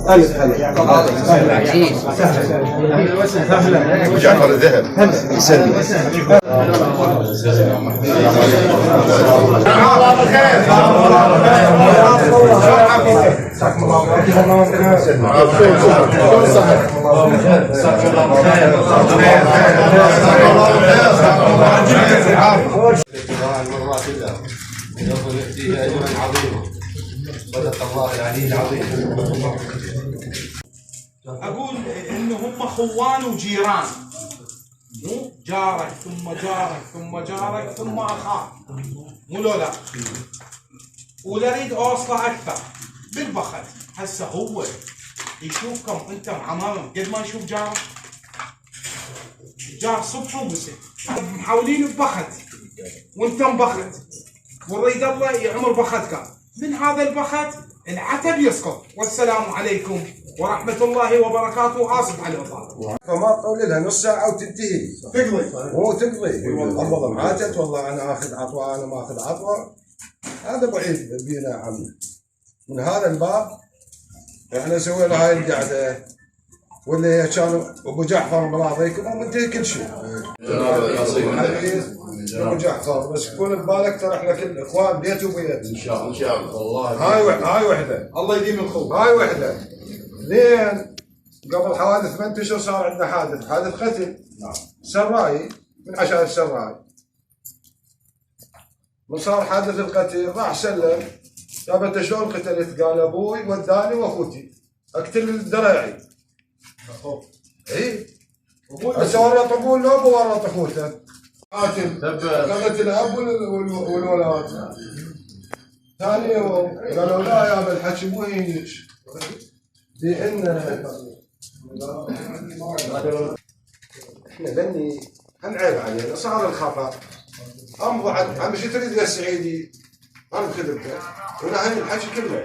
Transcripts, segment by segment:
الف هلا وجعفر الذهب يسلم. صدق الله العلي العظيم. اقول ان هم خوان وجيران، مو جارك ثم جارك ثم جارك ثم اخاك، مو لا ولا اريد اوصله اكثر بالبخت. هسه هو يشوفكم انتم عمامه قد ما يشوف جارك، جار صبح ومساء محاولين ببخت وانتم بخت، ونريد الله يعمر بختك. من هذا البخت العتب يسقط. والسلام عليكم ورحمة الله وبركاته. آسف على الإطالة. فما تطول لها نص ساعة وتنتهي. تقضي. مو تقضي. والله ماتت، والله أنا آخذ عطوة، أنا ما آخذ عطوة. هذا بعيد بينا عمي. من هذا الباب احنا سوينا هاي القعدة، واللي كانوا أبو جعفر براضيكم ومنتهي كل شيء. أبو جعفر بس يكون ببالك ترى احنا كل إخوان بيت وبيت. إن شاء الله. إن شاء الله. والله. هاي وحدة. الله يديم الخوف. هاي وحدة. لين قبل حوالي 8 اشهر صار عندنا حادث قتل. نعم. سراي من عشان السراي. من صار حادث القتل راح سلم، قال انت شلون قتلت؟ قال ابوي وداني واخوتي اقتل دراعي. اي هسه ورط ابوه لو ابو ورط اخوته. قاتل قتل الاب والولاد. ثاني يوم قالوا لا يا ابا الحكي مو هيك، لان احنا بني هنعيب علينا، صار الخطا امضى عم شو تريد يا السعيدي؟ انا بخدمته ونهي الحكي كله.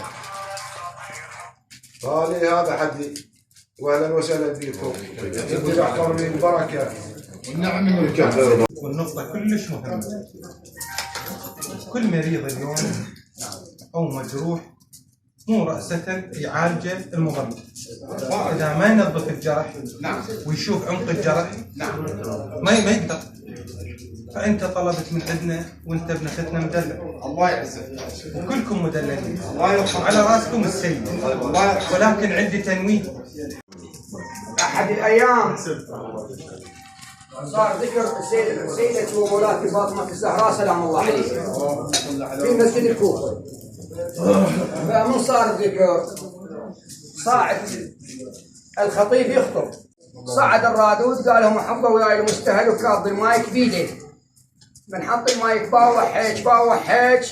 قال لي هذا حدي واهلا وسهلا بكم. انت جعفر من البركه والنعم من الكهف. والنقطة كلش مهمة، كل مريض اليوم أو مجروح مو رأسة يعالجه الممرض. إذا ما ينظف الجرح ويشوف عمق الجرح ما يقدر. فأنت طلبت من عندنا وأنت ابن أختنا مدلل. الله يعزك. وكلكم مدللين. الله يرحم على راسكم السيد. ولكن عندي تنويه. أحد الأيام صار ذكر سيدة ومولاتي فاطمة الزهراء سلام الله عليها في مسجد الكوفة. فمن صار الذكر صاعد الخطيب يخطب، صعد الرادود قال لهم حطوا وياي المستهل وكاظ المايك بيده. بنحط المايك باوح هيك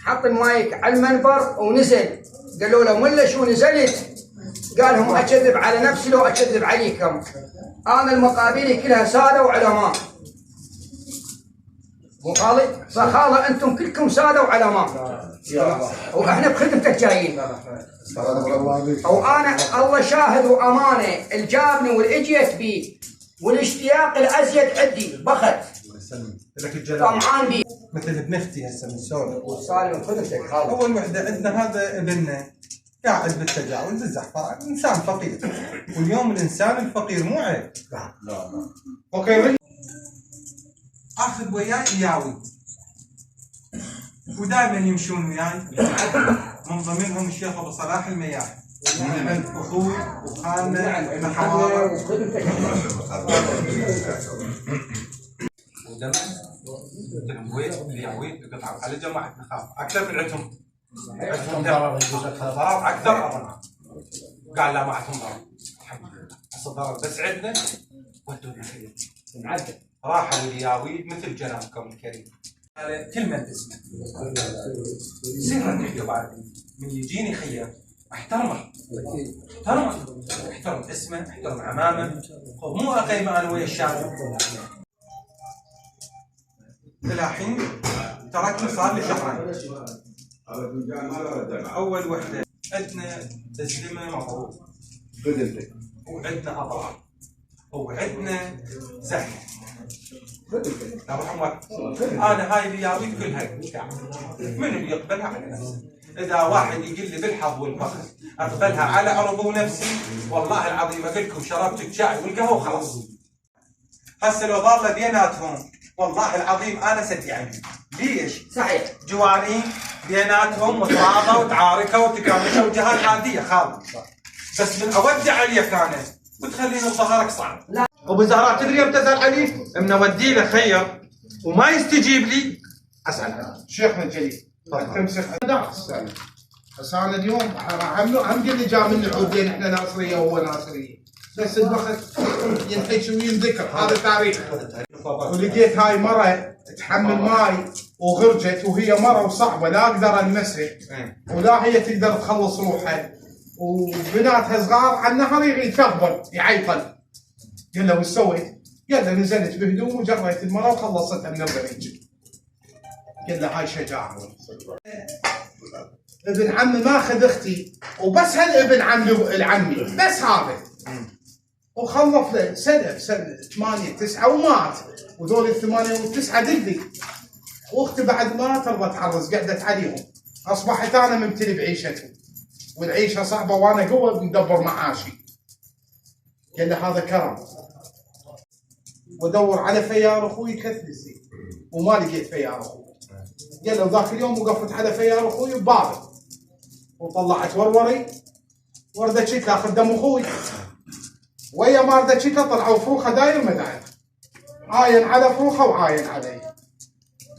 حط المايك على المنبر ونزل. قالوا له ملا شو نزلت؟ قال لهم اكذب على نفسي لو اكذب عليكم، انا المقابيلي كلها ساده وعلماء. مو خالد؟ فخالة انتم كلكم ساده وعلماء واحنا بخدمتك جايين. وانا الله شاهد وامانه الجابني والاجيت بي والاشتياق الازيد عندي بخت طمعان بي مثل بنفتي هسه من سولف وسالم خدمتك خالد. اول وحده عندنا هذا ابننا قاعد بالتجاوز الزحفرة، انسان فقير، واليوم الانسان الفقير مو عيب. لا اوكي. اخذ وياي ياوي ودائما يمشون وياي، من ضمنهم الشيخ ابو صلاح المياحي عند اخوي وخالنا محاور ودمع قطع على جماعه نخاف اكثر من عندهم. عندهم ضرر اكثر. قال لا ما عندهم ضرر الحمد لله، بس الضرر بس عندنا ودونا خير نعدل. راحوا الياوي مثل جنابكم الكريم. كلمة اسمه سرا تحكي بعد من يجيني خير احترمه، احترم اسمه، احترم عمامه، مو اقيمه انا ويا الشارع. الحين تركني صار لي شهرين. اول وحده عندنا تسليمه مضروب وعندنا اضرار وعندنا زحف. انا هاي الرياضي كلها من اللي يقبلها على نفسه. اذا واحد يقول لي بالحظ والفخر اقبلها على عرض نفسي، والله العظيم اقول لكم شربت الشاي والقهوه وخلاص. هسه لو ظل بيناتهم والله العظيم انا سد يعني. ليش؟ صحيح. جوانين بيناتهم متراضى وتعاركوا وتكاملوا وجهات عاديه خالص. بس من اودع عليك انا وتخليني بظهرك صعب. لا. ابو زهراء تدري يوم تسال عليه؟ من اودي له خير وما يستجيب لي اسال عنه. شيخنا الجليل تمسك داخل السنه. بس انا اليوم هم اللي جاء مني عودين احنا ناصريه وهو ناصريه. بس البخت ينحكي وينذكر هذا تاريخ. ولقيت هاي مرة تحمل ماي وغرجت وهي مرة وصعبة لا اقدر المسها ولا هي تقدر تخلص روحها وبناتها صغار على النهر يتفضل يعيطل. قال له وش سويت؟ قال له نزلت بهدوم وجريت المرة وخلصتها من الغريج. قال له هاي شجاعة. ابن عمي ماخذ اختي وبس هالابن العمي بس هذا وخلف له سنه 8 9 ومات وذول الثمانيه والتسعه دقدق واختي بعد ما ترضى تحرز قعدت عليهم. اصبحت انا ممتلي بعيشتهم والعيشه صعبه وانا قوه مدبر معاشي. قال له هذا كرم وادور على فيار اخوي كثلثي وما لقيت فيار اخوي. قال له ذاك اليوم وقفت على فيار اخوي ببابه وطلعت وروري ورده شيك اخذ دم اخوي ويا مارده شيكا طلعوا فروخه داير مداير عاين على فروخه وعاين علي.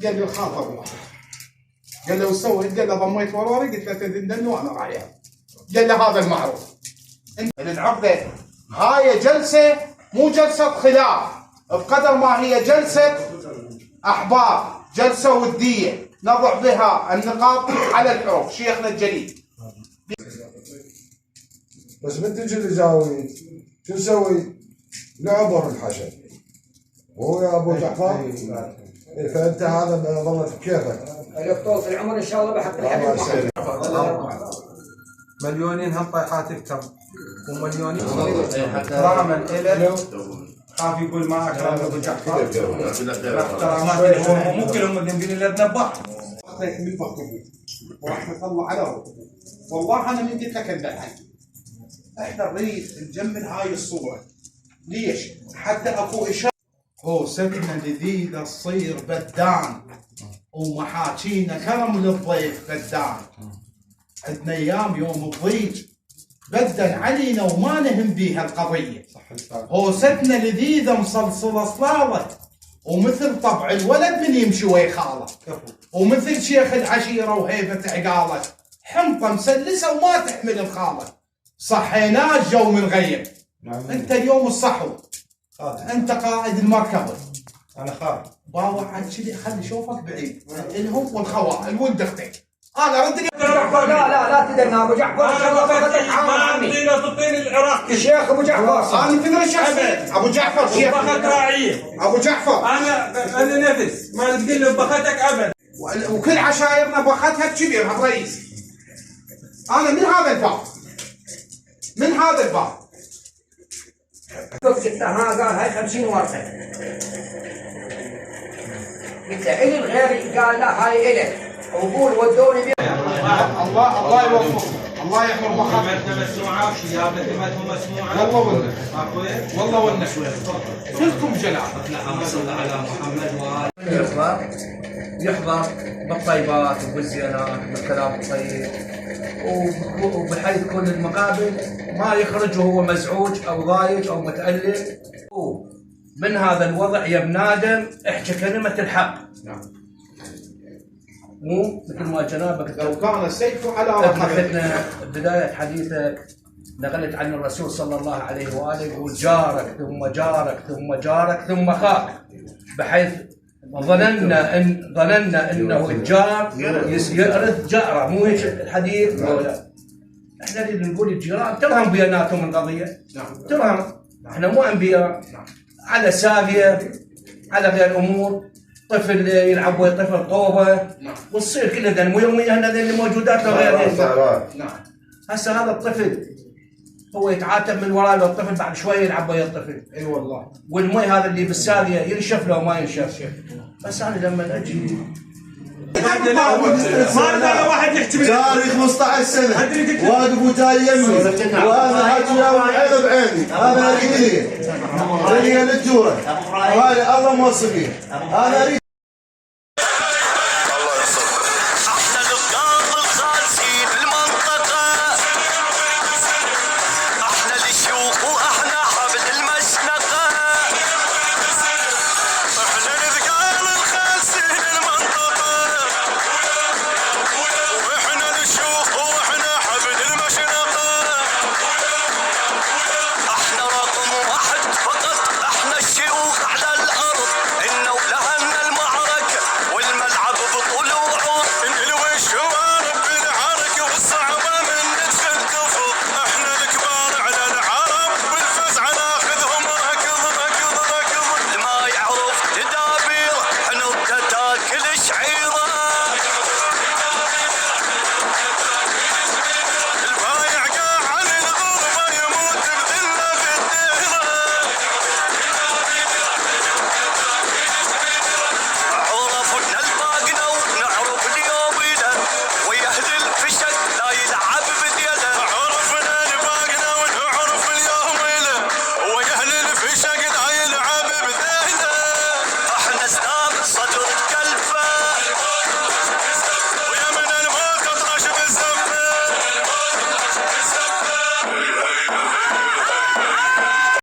قال لي خاطر الله. قال له وش سويت؟ قال له ضميت وروري قلت له تدندن وانا رايح. قال له هذا المعروف. العقده هاي جلسه مو جلسه خلاف بقدر ما هي جلسه احباب، جلسه وديه نضع بها النقاط على الحروف. شيخنا الجليل بس من تجي الجاوي شو نسوي؟ نعبر الحشد وهو يا ابو جعفر. فانت هذا ظلت بكيفك. الدكتور في العمر ان شاء الله بحق الحبيب. مليونين هالطيحات الكم ومليونين احتراما الك. خاف يقول ما اكرم ابو جعفر احترامات الهم مو كلهم اللي يمكن الا تنبح. اخذت من فخذي ورحمه الله على روحي. والله انا من قلت لك الحين احنا نريد نجمل هاي الصوره. ليش؟ حتى اكو اشاره هو سنه جديده تصير بدان ومحاكينا كرم للضيف بدان. عندنا ايام يوم الضيج بدن علينا وما نهم بيها القضيه. هو ستنا لذيذه مصلصله صلاله ومثل طبع الولد من يمشي ويخاله ومثل شيخ العشيره وهيبه عقاله حنطه مسلسه وما تحمل الخاله. صحيناه الجو من غيب. انت اليوم الصحو انت قائد المركبه. انا خاف باوع عن كذي خلي شوفك بعيد الهم والخوال ولد اختك. انا ردك لا تدرنا ابو جعفر ان شاء الله بختك عام عمي. تطين العراق الشيخ ابو جعفر. انا تدري شو ابو جعفر شيخ بخت راعيه ابو جعفر. انا نفس ما تقول له بختك ابد. وكل عشايرنا بختها بكبير الرئيس. انا من هذا الباب من هذا الباب. ها قال هاي 50 ورقه. قلت له الي الغير قال لا هاي الك وقول ودوني بيها. الله يوفقك الله يحفظ مخاطرك. كلمتنا مسموعه وشيابتنا مسموعه. والله والله كلكم جلال. اللهم صل على محمد وآله. يحضر بالطيبات وبالزيارات وبالكلام الطيب وبحيث كل المقابل ما يخرج وهو مزعوج او ضايج او متألم. من هذا الوضع يا ابن ادم احكي كلمه الحق. مو مثل ما جنابك لو كان السيف على رقبتنا. بدايه حديثك نقلت عن الرسول صلى الله عليه واله يقول جارك ثم جارك ثم جارك ثم اخاك، بحيث ظننا انه الجار يرث جاره. مو هيك الحديث؟ لا احنا نريد نقول الجيران ترهم بيناتهم القضيه. ترهم احنا مو انبياء على ساقيه على غير امور. طفل يلعب ويا طفل طوبه وتصير كل ذا مو يوميا هذا اللي موجودات وغير. نعم هسه هذا الطفل هو يتعاتب من وراء له الطفل بعد شويه يلعب ويا الطفل. اي والله. والمي هذا اللي بالساقيه ينشف له وما ينشف. بس انا لما اجي ما اريد انا واحد يحكي جاري 15 سنه واقف وجاي يمي وانا حاجي عينه بعيني هذا اريد ليه؟ للجوره وهذا الله موصفين هذا اريد